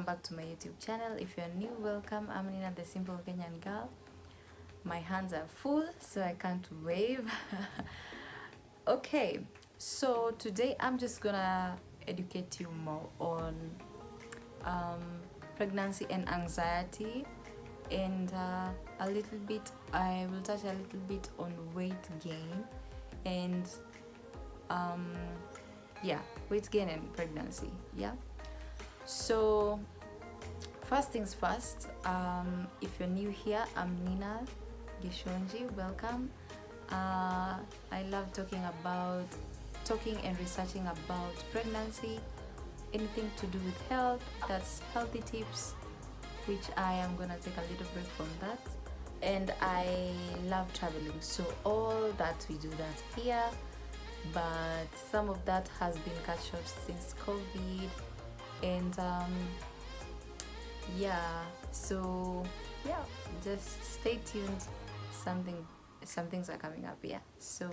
back to my YouTube channel. If you're new, welcome. I'm Nina, the simple Kenyan girl. My hands are full, so I can't wave. Okay, so today I'm just gonna educate you more on pregnancy and anxiety, and a little bit, I will touch a little bit on weight gain and weight gain and pregnancy. So first things first, if you're new here, I'm Nina Gishonji. Welcome. I love talking and researching about pregnancy, anything to do with health. That's healthy tips, which I am gonna take a little break from that. And I love traveling, so all that we do that here, but some of that has been cut short since COVID. And just stay tuned. Some things are coming up. So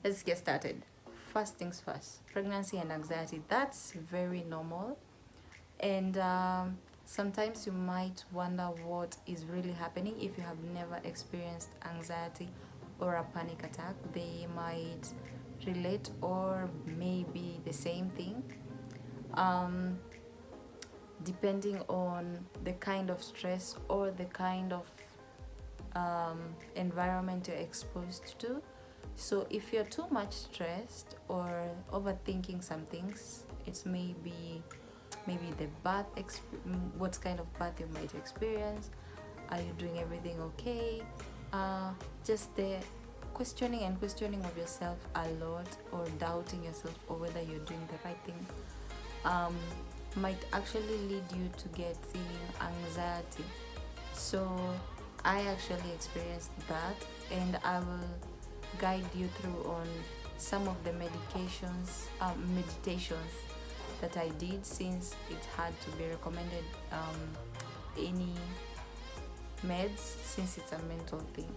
let's get started. First things first, pregnancy and anxiety. That's very normal, and sometimes you might wonder what is really happening. If you have never experienced anxiety or a panic attack, they might relate or maybe the same thing, depending on the kind of stress or the kind of environment you're exposed to. So if you're too much stressed or overthinking some things, it's maybe the birth, what kind of birth you might experience. Are you doing everything okay? Just the questioning of yourself a lot, or doubting yourself or whether you're doing the right thing, might actually lead you to getting anxiety. So I actually experienced that, and I will guide you through on some of the meditations that I did, since it had to be recommended any meds, since it's a mental thing.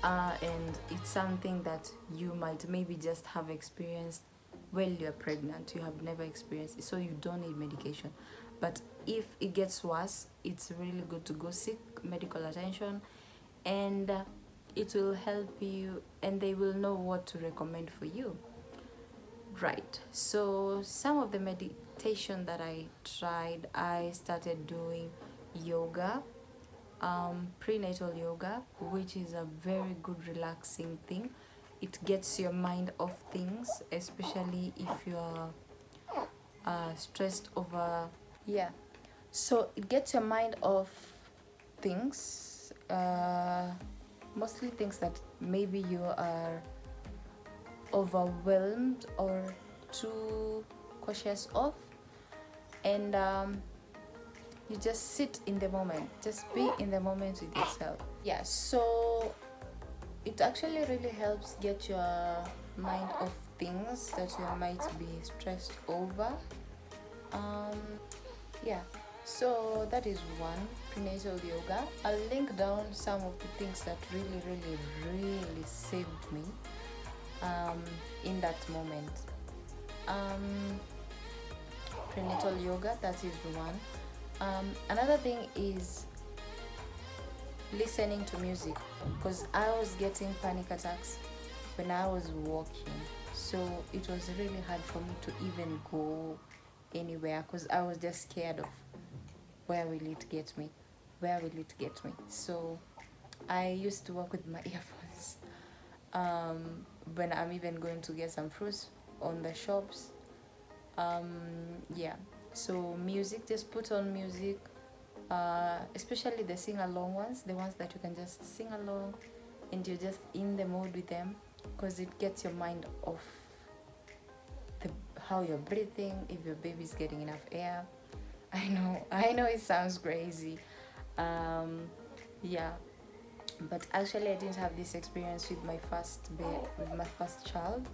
And it's something that you might maybe just have experienced while you're pregnant. You have never experienced it, so you don't need medication. But if it gets worse, it's really good to go seek medical attention, and it will help you, and they will know what to recommend for you. Right, so some of the meditation that I tried, I started doing yoga, prenatal yoga, which is a very good relaxing thing. It gets your mind off things, especially if you're stressed over. So it gets your mind off things, mostly things that maybe you are overwhelmed or too cautious of, and you just sit in the moment, just be in the moment with yourself. So it actually really helps get your mind off things that you might be stressed over. So that is one, prenatal yoga. I'll link down some of the things that really saved me in that moment. Prenatal yoga, that is one. Another thing is listening to music, because I was getting panic attacks when I was walking, so it was really hard for me to even go anywhere, because I was just scared of where will it get me. So I used to walk with my earphones when I'm even going to get some fruits on the shops. So music, just put on music, especially the sing-along ones, the ones that you can just sing along and you're just in the mood with them, because it gets your mind off how you're breathing, if your baby's getting enough air. I know it sounds crazy, but actually I didn't have this experience with my first child,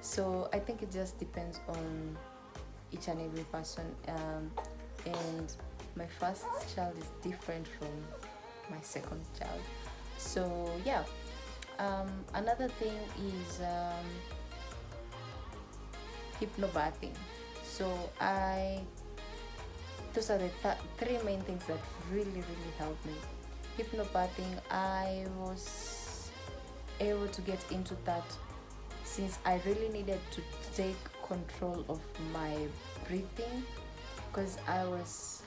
so I think it just depends on each and every person, and my first child is different from my second child. So another thing is Hypnobirthing. So I those are the three main things that really helped me. Hypnobirthing, I was able to get into that since I really needed to take control of my breathing, because I was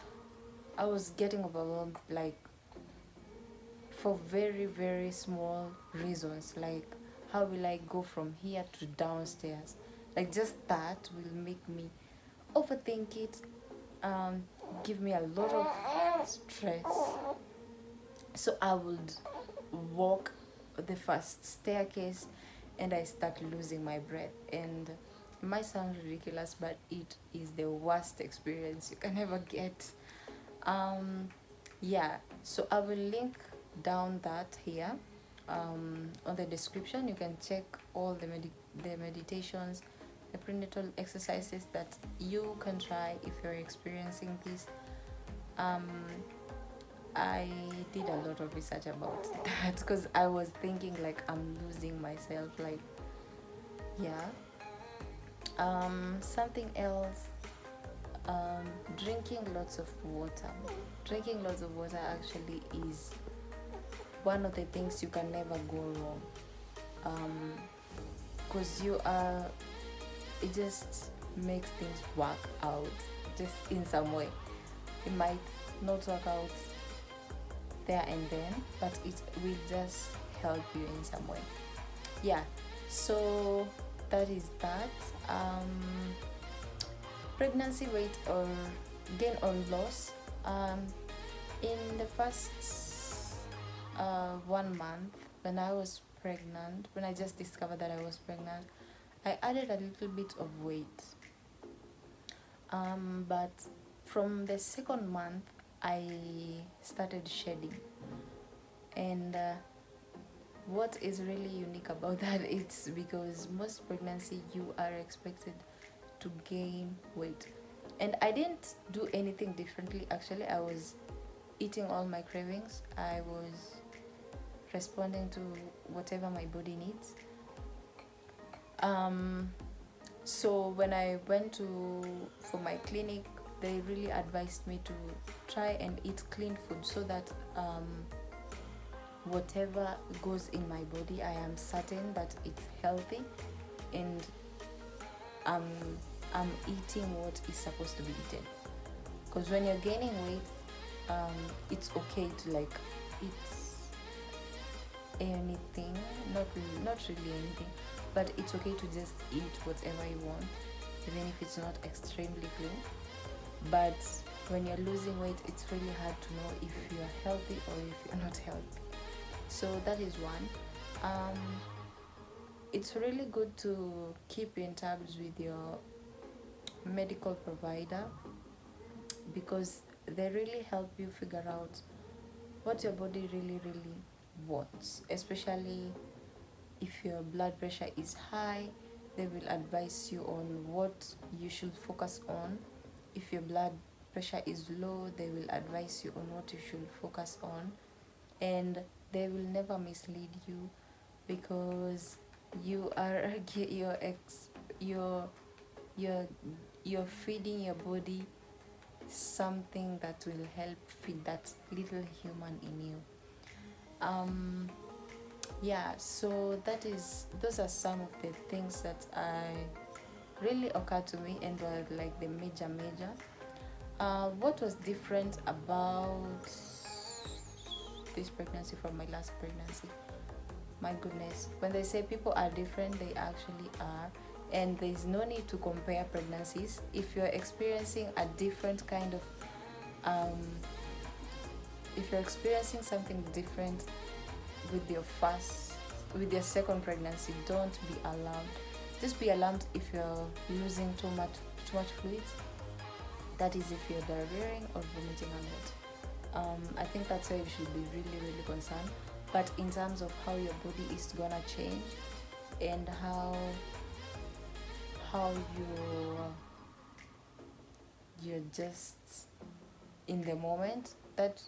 getting overwhelmed, like for very small reasons, like how will I go from here to downstairs. Like just that will make me overthink it, give me a lot of stress. So I would walk the first staircase and I start losing my breath. And it might sound ridiculous, but it is the worst experience you can ever get. Yeah, so I will link down that here on the description. You can check all the meditations, the prenatal exercises that you can try if you're experiencing this. I did a lot of research about that because I was thinking like I'm losing myself, like yeah. Something else, drinking lots of water. Drinking lots of water actually is one of the things you can never go wrong, because it just makes things work out just in some way. It might not work out there and then, but it will just help you in some way. Yeah, so that is that. Pregnancy weight or gain or loss. In the first 1 month when I was pregnant, when I just discovered that I was pregnant, I added a little bit of weight. But from the second month, I started shedding. And what is really unique about that, it's because most pregnancy you are expected to gain weight. And I didn't do anything differently. Actually, I was eating all my cravings. I was responding to whatever my body needs. So when I went for my clinic, they really advised me to try and eat clean food so that whatever goes in my body, I am certain that it's healthy and I'm eating what is supposed to be eaten. Because when you're gaining weight, it's okay to like eat anything, not really anything, but it's okay to just eat whatever you want, even if it's not extremely clean. But when you're losing weight, it's really hard to know if you're healthy or if you're not healthy. So that is one. It's really good to keep in tabs with your medical provider, because they really help you figure out what your body really wants. Especially if your blood pressure is high, they will advise you on what you should focus on. If your blood pressure is low, they will advise you on what you should focus on. And they will never mislead you, because you are you're feeding your body something that will help feed that little human in you. Yeah, so those are some of the things that really occurred to me and were like the major. What was different about this pregnancy from my last pregnancy? My goodness, when they say people are different, they actually are. And there's no need to compare pregnancies. If you're experiencing a different kind of if you're experiencing something different with your second pregnancy, don't be alarmed. Just be alarmed if you're losing too much fluids. That is if you're diarrheaing or vomiting a lot. I think that's why you should be really concerned. But in terms of how your body is gonna change and how you're just in the moment, that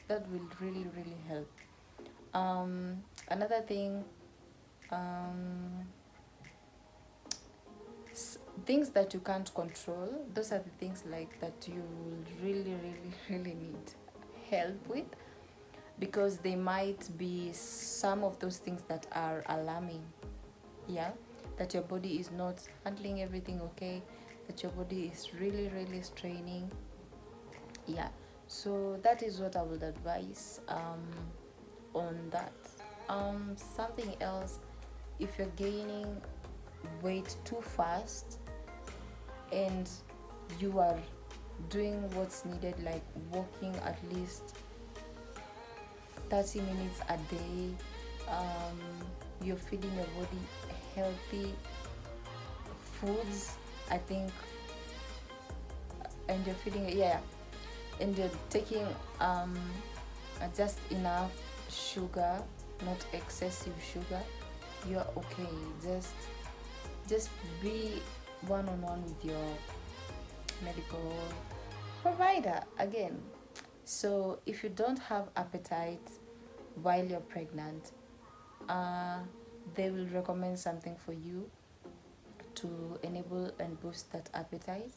will really help. Another thing, things that you can't control, those are the things like that you will really need help with, because they might be some of those things that are alarming. Yeah, that your body is not handling everything okay, that your body is really straining. Yeah, so that is what I would advise on that. Something else, if you're gaining weight too fast and you are doing what's needed, like walking at least 30 minutes a day, you're feeding your body healthy foods, I think, and you're feeding, and you're taking just enough sugar, not excessive sugar, you're okay. Just be one-on-one with your medical provider again. So if you don't have appetite while you're pregnant, they will recommend something for you to enable and boost that appetite.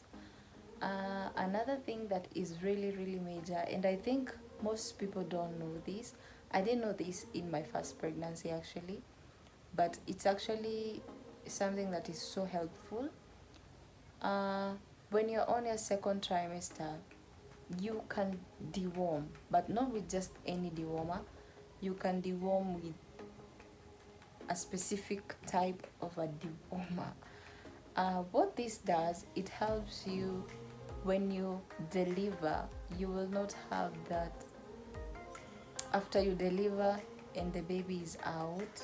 Another thing that is really major, and I think most people don't know this, I didn't know this in my first pregnancy actually, but it's actually something that is so helpful. When you're on your second trimester, you can deworm, but not with just any dewormer. You can deworm with a specific type of a dewormer. What this does, it helps you when you deliver. You will not have that after you deliver and the baby is out,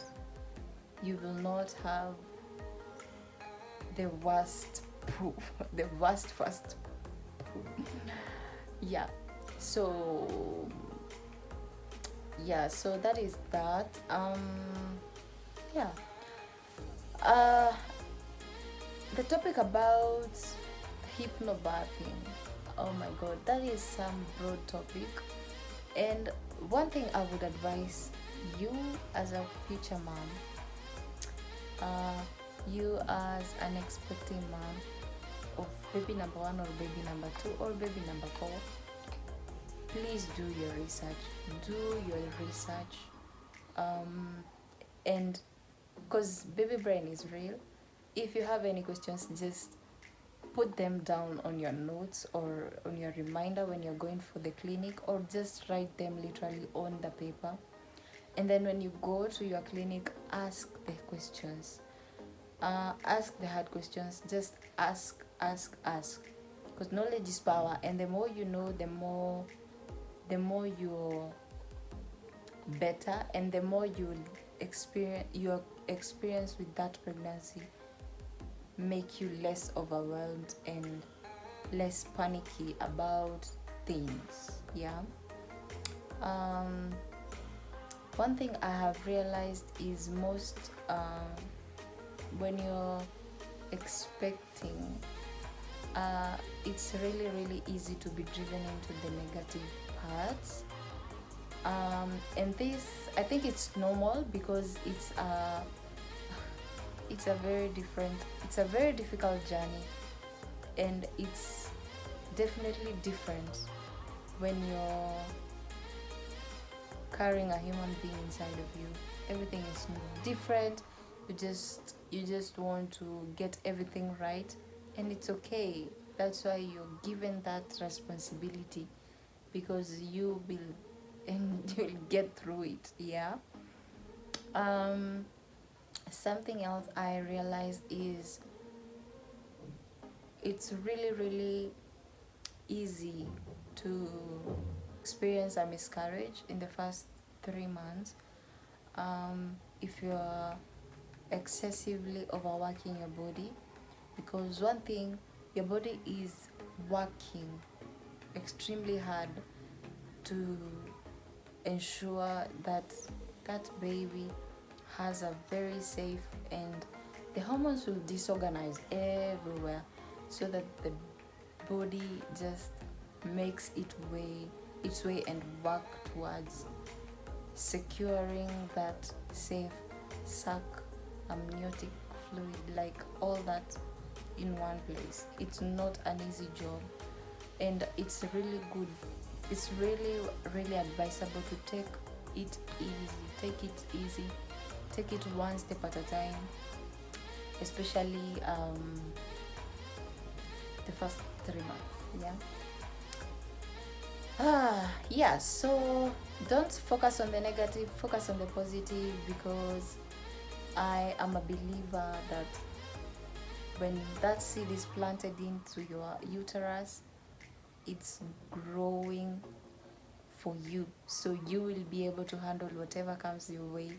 you will not have the worst poop, the worst first poop. Yeah, so that is that. The topic about hypnobirthing, oh my god, that is some broad topic. And one thing I would advise you as a future mom, you as an expecting mom of baby number 1 or baby number 2 or baby number 4, please do your research. And because baby brain is real, if you have any questions, just put them down on your notes or on your reminder when you're going for the clinic, or just write them literally on the paper. And then when you go to your clinic, ask the questions. Ask the hard questions. Just ask. Because knowledge is power, and the more you know, the more you're better, and the more you experience, your experience with that pregnancy make you less overwhelmed and less panicky about things. One thing I have realized is most when you're expecting, it's really easy to be driven into the negative parts, and this, I think it's normal, because it's a very difficult journey, and it's definitely different when you're carrying a human being inside of you. Everything is different. You just want to get everything right, and it's okay. That's why you're given that responsibility, because you will and you'll get through it. Something else I realized is it's really easy to experience a miscarriage in the first 3 months if you're excessively overworking your body, because one thing, your body is working extremely hard to ensure that that baby has a very safe, and the hormones will disorganize everywhere, so that the body just makes its way and work towards securing that safe suck amniotic fluid, like all that in one place. It's not an easy job, and it's really good. It's really advisable to take it easy, take it one step at a time, especially the first 3 months. Yeah, so don't focus on the negative, focus on the positive, because I am a believer that when that seed is planted into your uterus, it's growing for you, so you will be able to handle whatever comes your way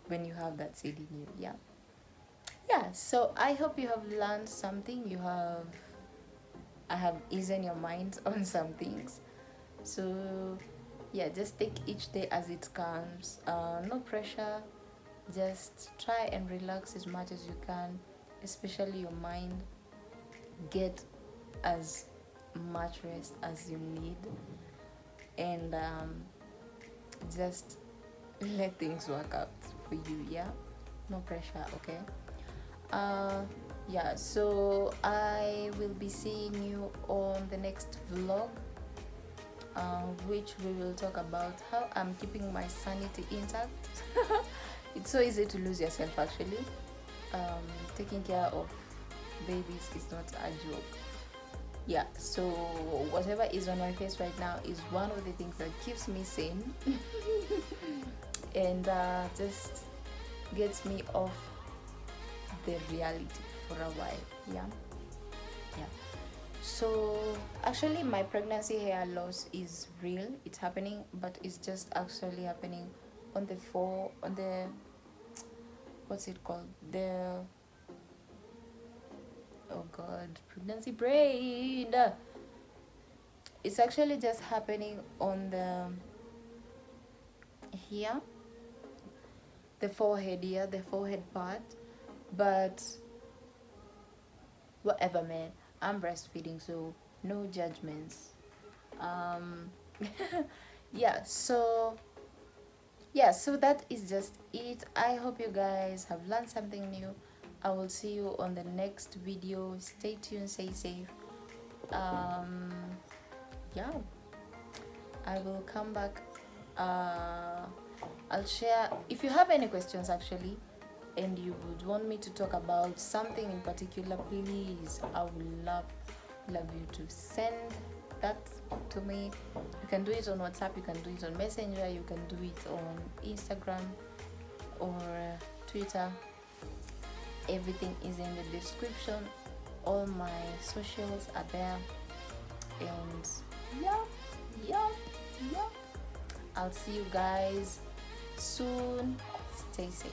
when you have that seed in you. Yeah, so I hope you have learned something. I have eased your mind on some things. So yeah, just take each day as it comes. No pressure, just try and relax as much as you can, especially your mind. Get as much rest as you need, and just let things work out for you. Yeah, no pressure. Okay. Yeah, so I will be seeing you on the next vlog, which we will talk about how I'm keeping my sanity intact. It's so easy to lose yourself, actually. Taking care of babies is not a joke. Yeah, so whatever is on my face right now is one of the things that keeps me sane and just gets me off the reality for a while. Yeah. So actually my pregnancy hair loss is real, it's happening, but it's just actually happening on the what's it called, the, oh god, pregnancy brain. It's actually just happening on the here, the forehead here, the forehead part. But whatever, man, I'm breastfeeding, so no judgments. Yeah, so that is just it. I hope you guys have learned something new. I will see you on the next video. Stay tuned, stay safe. Yeah, I will come back. I'll share, if you have any questions actually, and you would want me to talk about something in particular, please, I would love you to send that to me. You can do it on WhatsApp, you can do it on Messenger, you can do it on Instagram or Twitter. Everything is in the description. All my socials are there. And yeah, I'll see you guys soon. Stay safe.